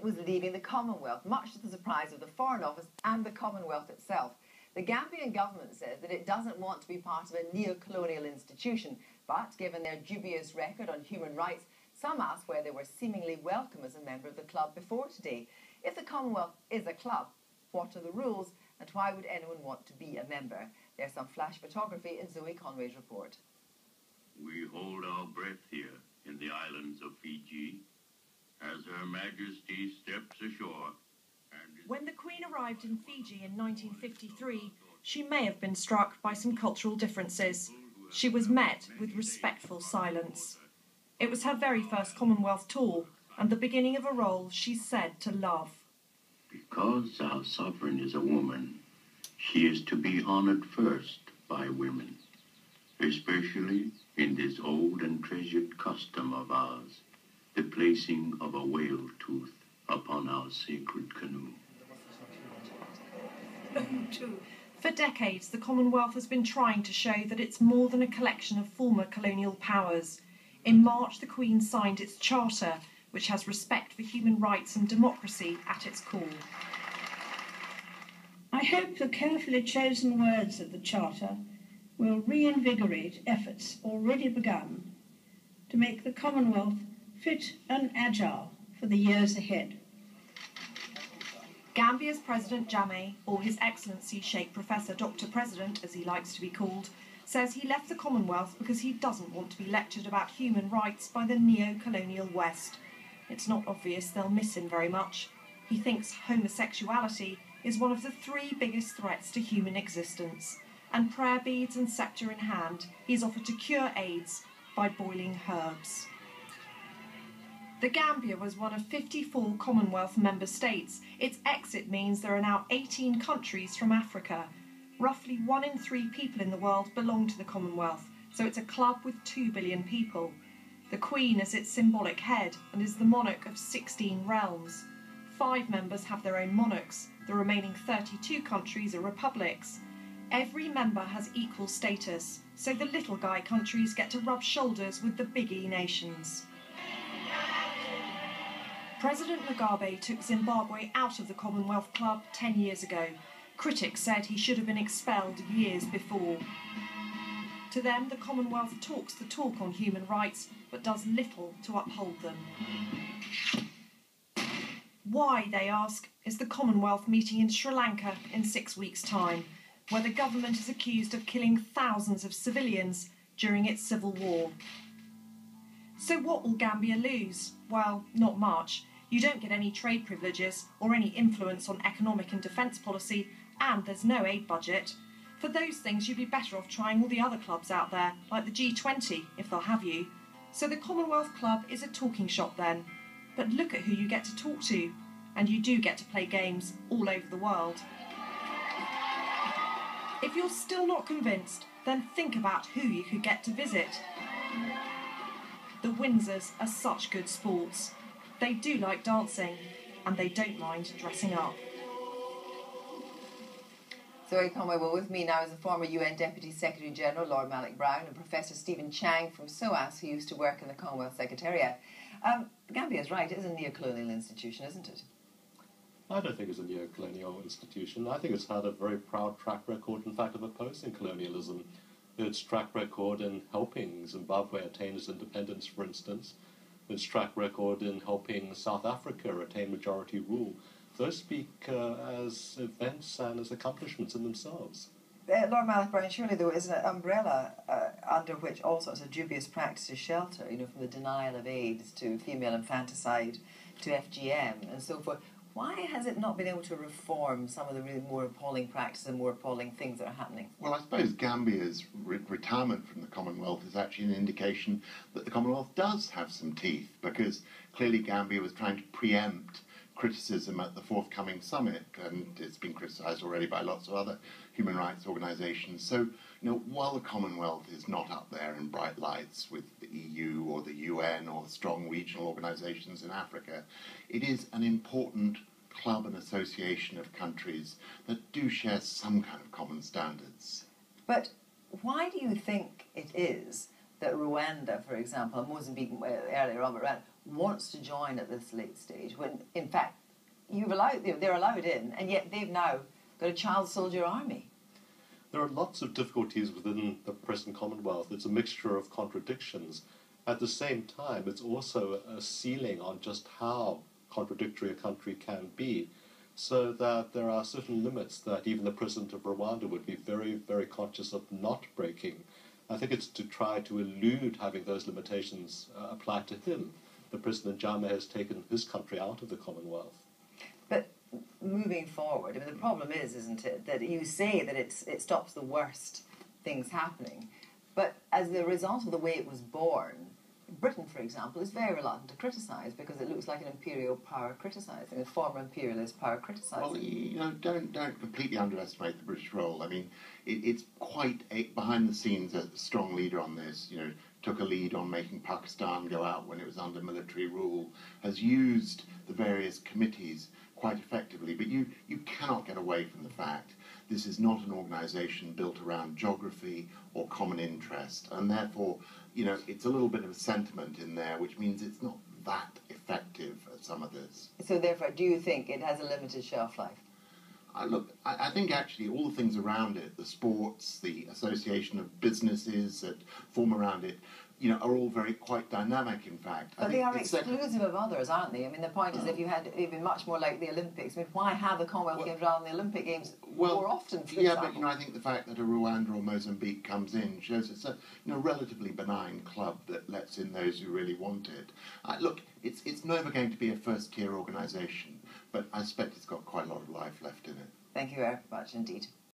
was leaving the Commonwealth, much to the surprise of the Foreign Office and the Commonwealth itself. The Gambian government says that it doesn't want to be part of a neo-colonial institution, but given their dubious record on human rights, some ask where they were seemingly welcome as a member of the club before today. If the Commonwealth is a club, what are the rules and why would anyone want to be a member? There's some flash photography in Zoe Conway's report. We hold our breath here in the islands of Fiji as Her Majesty steps ashore. When the Queen arrived in Fiji in 1953, she may have been struck by some cultural differences. She was met with respectful silence. It was her very first Commonwealth tour and the beginning of a role she's said to love. Because our sovereign is a woman, she is to be honoured first by women, especially in this old and treasured custom of ours, the placing of a whale tooth upon our sacred canoe. For decades, the Commonwealth has been trying to show that it's more than a collection of former colonial powers. In March, the Queen signed its charter, which has respect for human rights and democracy at its core. I hope the carefully chosen words of the charter will reinvigorate efforts already begun to make the Commonwealth fit and agile for the years ahead. Gambia's President Jameh, or His Excellency Sheikh Professor Dr. President, as he likes to be called, says he left the Commonwealth because he doesn't want to be lectured about human rights by the neo-colonial West. It's not obvious they'll miss him very much. He thinks homosexuality is one of the 3 biggest threats to human existence, and prayer beads and sceptre in hand, he's offered to cure AIDS by boiling herbs. The Gambia was one of 54 Commonwealth member states. Its exit means there are now 18 countries from Africa. Roughly 1 in 3 people in the world belong to the Commonwealth, so it's a club with 2 billion people. The Queen is its symbolic head and is the monarch of 16 realms. 5 members have their own monarchs. The remaining 32 countries are republics. Every member has equal status, so the little guy countries get to rub shoulders with the big E nations. President Mugabe took Zimbabwe out of the Commonwealth Club 10 years ago. Critics said he should have been expelled years before. To them, the Commonwealth talks the talk on human rights, but does little to uphold them. Why, they ask, is the Commonwealth meeting in Sri Lanka in 6 weeks' time, where the government is accused of killing thousands of civilians during its civil war? So what will Gambia lose? Well, not much. You don't get any trade privileges or any influence on economic and defence policy, and there's no aid budget. For those things, you'd be better off trying all the other clubs out there, like the G20, if they'll have you. So the Commonwealth Club is a talking shop then. But look at who you get to talk to, and you do get to play games all over the world. If you're still not convinced, then think about who you could get to visit. The Windsors are such good sports. They do like dancing, and they don't mind dressing up. Zoe Conway, well, with me now is the former UN Deputy Secretary General, Lord Malik Brown, and Professor Stephen Chang from SOAS, who used to work in the Commonwealth Secretariat. Gambia is right, it is a neo-colonial institution, isn't it? I don't think it's a neo-colonial institution. I think it's had a very proud track record, in fact, of opposing colonialism. Its track record in helping Zimbabwe attain its independence, for instance. Its track record in helping South Africa attain majority rule. Those speak as events and as accomplishments in themselves. Lord Malik Brown, surely there is an umbrella under which all sorts of dubious practices shelter, you know, from the denial of AIDS to female infanticide to FGM and so forth. Why has it not been able to reform some of the really more appalling practices and more appalling things that are happening? Well, I suppose Gambia's retirement from the Commonwealth is actually an indication that the Commonwealth does have some teeth, because clearly Gambia was trying to preempt criticism at the forthcoming summit, and it's been criticised already by lots of other human rights organisations. So, you know, while the Commonwealth is not up there in bright lights with the EU or the UN or strong regional organisations in Africa, it is an important club and association of countries that do share some kind of common standards. But why do you think it is that Rwanda, for example, Mozambique earlier on, but Rwanda, wants to join at this late stage, when, in fact, they're allowed in, and yet they've now got a child soldier army. There are lots of difficulties within the present Commonwealth. It's a mixture of contradictions. At the same time, it's also a ceiling on just how contradictory a country can be, so that there are certain limits that even the President of Rwanda would be very, very conscious of not breaking. I think it's to try to elude having those limitations apply to him. The President Jameh has taken his country out of the Commonwealth. But moving forward, I mean, the problem is, isn't it, that you say that it stops the worst things happening, but as the result of the way it was born, Britain, for example, is very reluctant to criticise because it looks like an imperial power criticising, a former imperialist power criticising. Well, don't completely underestimate the British role. I mean, it's quite behind the scenes a strong leader on this. Took a lead on making Pakistan go out when it was under military rule, has used the various committees quite effectively. But you cannot get away from the fact this is not an organisation built around geography or common interest, and therefore, it's a little bit of a sentiment in there, which means it's not that effective at some of this. So therefore, do you think it has a limited shelf life? I think actually all the things around it, the sports, the association of businesses that form around it, are all quite dynamic, in fact. But they are exclusive of others, aren't they? I mean, the point is, if you had even much more like the Olympics, I mean, why have the Commonwealth Games rather than the Olympic Games more often, for example? But I think the fact that a Rwanda or Mozambique comes in shows it's a relatively benign club that lets in those who really want it. It's never going to be a first-tier organisation, but I suspect it's got quite a lot of life left in it. Thank you very much indeed.